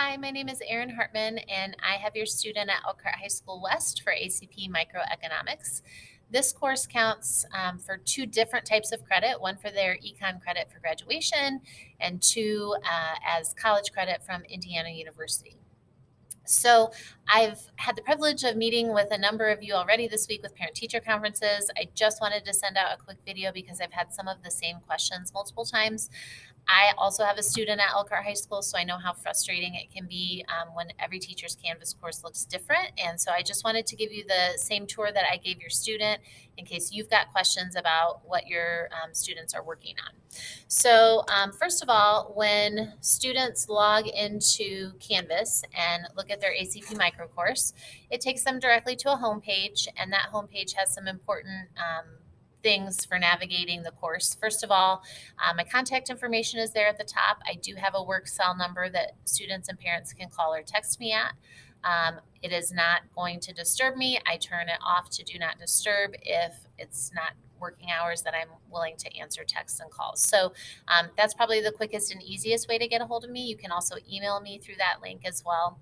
Hi, my name is Erin Hartman, and I have your student at Elkhart High School West for ACP Microeconomics. This course counts for two different types of credit, one for their econ credit for graduation, and two as college credit from Indiana University. So I've had the privilege of meeting with a number of you already this week with parent-teacher conferences. I just wanted to send out a quick video because I've had some of the same questions multiple times. I also have a student at Elkhart High School, so I know how frustrating it can be when every teacher's Canvas course looks different. And so I just wanted to give you the same tour that I gave your student in case you've got questions about what your students are working on. So first of all, when students log into Canvas and look at their ACP micro course, it takes them directly to a home page, and that home page has some important things for navigating the course. First of all, my contact information is there at the top. I do have a work cell number that students and parents can call or text me at. It is not going to disturb me. I turn it off to do not disturb if it's not working hours that I'm willing to answer texts and calls. So that's probably the quickest and easiest way to get a hold of me. You can also email me through that link as well.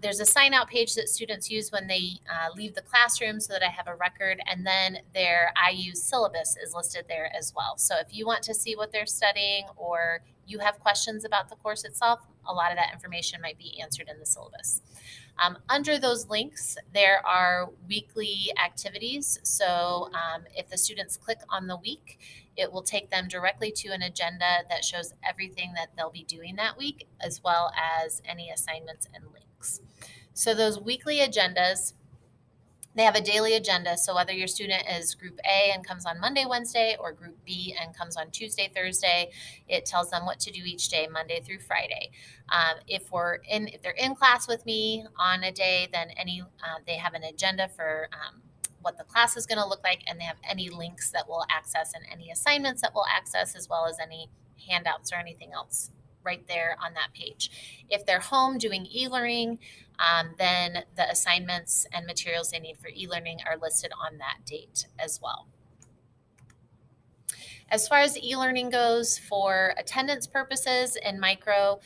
There's a sign out page that students use when they leave the classroom so that I have a record, and then their IU syllabus is listed there as well. So if you want to see what they're studying or you have questions about the course itself, a lot of that information might be answered in the syllabus. Under those links, there are weekly activities. So if the students click on the week, it will take them directly to an agenda that shows everything that they'll be doing that week, as well as any assignments and links. So those weekly agendas, they have a daily agenda. So whether your student is group A and comes on Monday, Wednesday, or group B and comes on Tuesday, Thursday, it tells them what to do each day, Monday through Friday. If they're in class with me on a day, then they have an agenda for what the class is going to look like, and they have any links that we'll access and any assignments that we'll access, as well as any handouts or anything else right there on that page. If they're home doing e-learning, then the assignments and materials they need for e-learning are listed on that date as well. As far as e-learning goes, for attendance purposes in micro,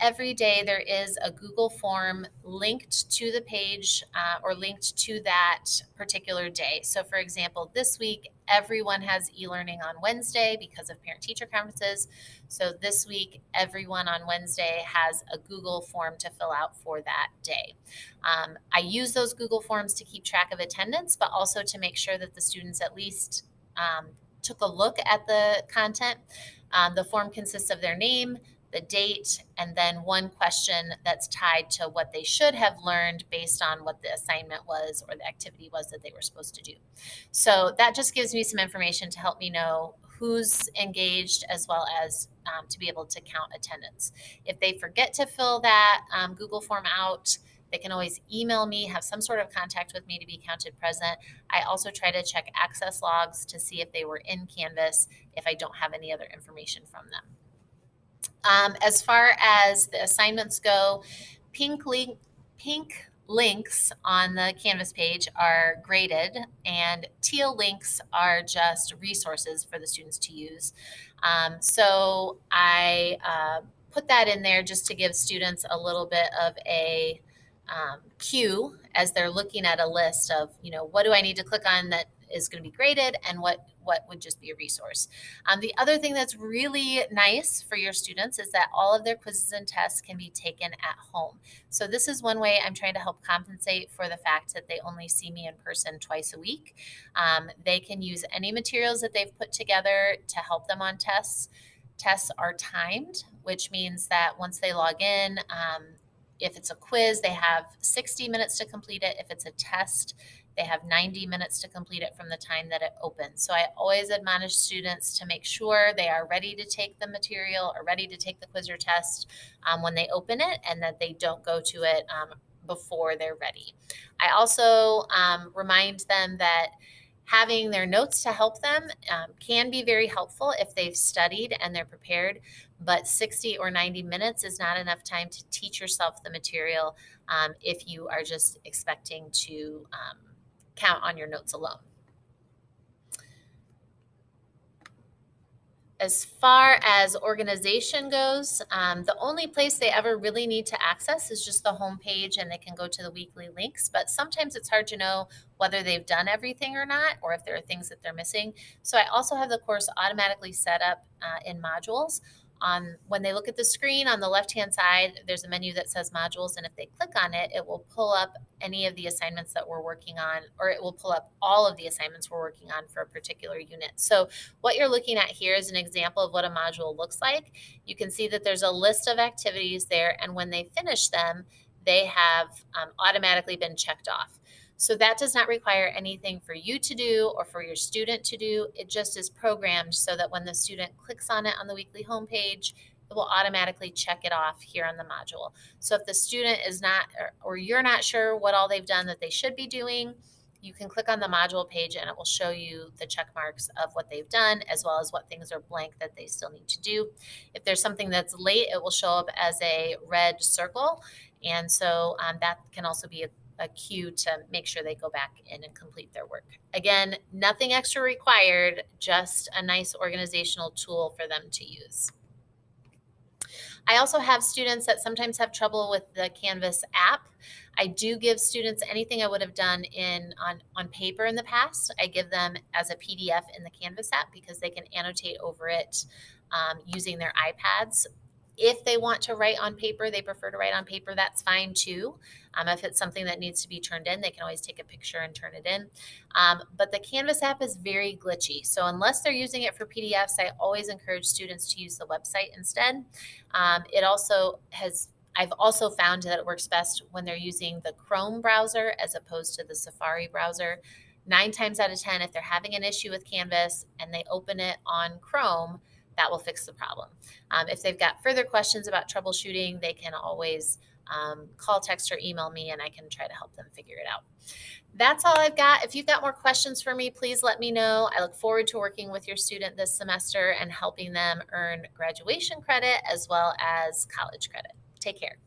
every day there is a Google form linked to the page or linked to that particular day. So for example, this week, everyone has e-learning on Wednesday because of parent-teacher conferences. So this week, everyone on Wednesday has a Google form to fill out for that day. I use those Google forms to keep track of attendance, but also to make sure that the students at least took a look at the content. The form consists of their name, the date, and then one question that's tied to what they should have learned based on what the assignment was or the activity was that they were supposed to do. So that just gives me some information to help me know who's engaged, as well as to be able to count attendance. If they forget to fill that Google form out, they can always email me, have some sort of contact with me to be counted present. I also try to check access logs to see if they were in Canvas if I don't have any other information from them. As far as the assignments go, pink links on the Canvas page are graded, and teal links are just resources for the students to use. So I put that in there just to give students a little bit of a cue as they're looking at a list of, what do I need to click on that is going to be graded, and what would just be a resource. The other thing that's really nice for your students is that all of their quizzes and tests can be taken at home. So this is one way I'm trying to help compensate for the fact that they only see me in person twice a week. They can use any materials that they've put together to help them on tests. Tests are timed, which means that once they log in, if it's a quiz, they have 60 minutes to complete it. If it's a test, they have 90 minutes to complete it from the time that it opens. So I always admonish students to make sure they are ready to take the material or ready to take the quiz or test when they open it, and that they don't go to it before they're ready. I also remind them that having their notes to help them can be very helpful if they've studied and they're prepared, but 60 or 90 minutes is not enough time to teach yourself the material if you are just expecting to count on your notes alone. As far as organization goes, the only place they ever really need to access is just the homepage, and they can go to the weekly links. But sometimes it's hard to know whether they've done everything or not, or if there are things that they're missing. So I also have the course automatically set up in modules. When they look at the screen on the left-hand side, there's a menu that says modules, and if they click on it, it will pull up any of the assignments that we're working on, or it will pull up all of the assignments we're working on for a particular unit. So what you're looking at here is an example of what a module looks like. You can see that there's a list of activities there, and when they finish them, they have automatically been checked off. So that does not require anything for you to do or for your student to do. It just is programmed so that when the student clicks on it on the weekly homepage, it will automatically check it off here on the module. So if the student is not, or you're not sure what all they've done that they should be doing, you can click on the module page and it will show you the check marks of what they've done, as well as what things are blank that they still need to do. If there's something that's late, it will show up as a red circle. And so that can also be a cue to make sure they go back in and complete their work. Again, nothing extra required, just a nice organizational tool for them to use. I also have students that sometimes have trouble with the Canvas app. I do give students anything I would have done on paper in the past. I give them as a PDF in the Canvas app because they can annotate over it using their iPads. If they want to write on paper, they prefer to write on paper, that's fine too. If it's something that needs to be turned in, they can always take a picture and turn it in. But the Canvas app is very glitchy. So unless they're using it for PDFs, I always encourage students to use the website instead. I've also found that it works best when they're using the Chrome browser as opposed to the Safari browser. 9 times out of 10, if they're having an issue with Canvas and they open it on Chrome, that will fix the problem. If they've got further questions about troubleshooting, they can always call, text, or email me, and I can try to help them figure it out. That's all I've got. If you've got more questions for me, please let me know. I look forward to working with your student this semester and helping them earn graduation credit as well as college credit. Take care.